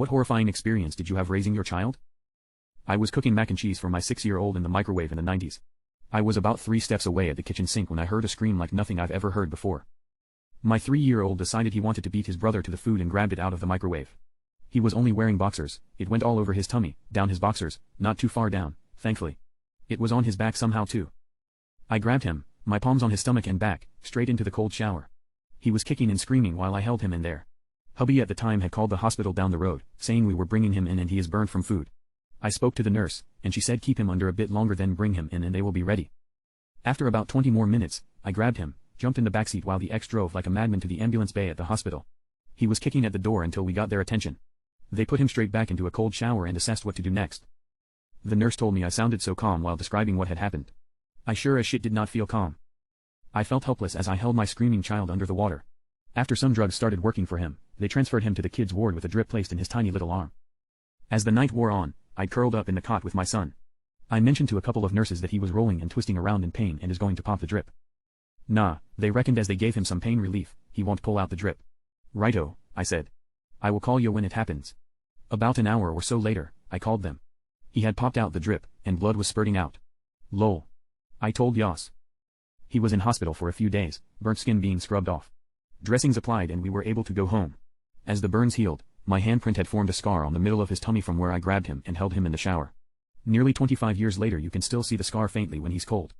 What horrifying experience did you have raising your child? I was cooking mac and cheese for my 6-year-old in the microwave in the 90s. I was about 3 steps away at the kitchen sink when I heard a scream like nothing I've ever heard before. My 3-year-old decided he wanted to beat his brother to the food and grabbed it out of the microwave. He was only wearing boxers, it went all over his tummy, down his boxers, not too far down, thankfully. It was on his back somehow too. I grabbed him, my palms on his stomach and back, straight into the cold shower. He was kicking and screaming while I held him in there. Hubby at the time had called the hospital down the road, saying we were bringing him in and he is burned from food. I spoke to the nurse, and she said keep him under a bit longer then bring him in and they will be ready. After about 20 more minutes, I grabbed him, jumped in the backseat while the ex drove like a madman to the ambulance bay at the hospital. He was kicking at the door until we got their attention. They put him straight back into a cold shower and assessed what to do next. The nurse told me I sounded so calm while describing what had happened. I sure as shit did not feel calm. I felt helpless as I held my screaming child under the water. After some drugs started working for him, they transferred him to the kids' ward with a drip placed in his tiny little arm. As the night wore on, I curled up in the cot with my son. I mentioned to a couple of nurses that he was rolling and twisting around in pain and is going to pop the drip. Nah, they reckoned as they gave him some pain relief, he won't pull out the drip. Righto, I said. I will call you when it happens. About an hour or so later, I called them. He had popped out the drip, and blood was spurting out. Lol. I told Yas. He was in hospital for a few days, burnt skin being scrubbed off. Dressings applied and we were able to go home. As the burns healed, my handprint had formed a scar on the middle of his tummy from where I grabbed him and held him in the shower. Nearly 25 years later you can still see the scar faintly when he's cold.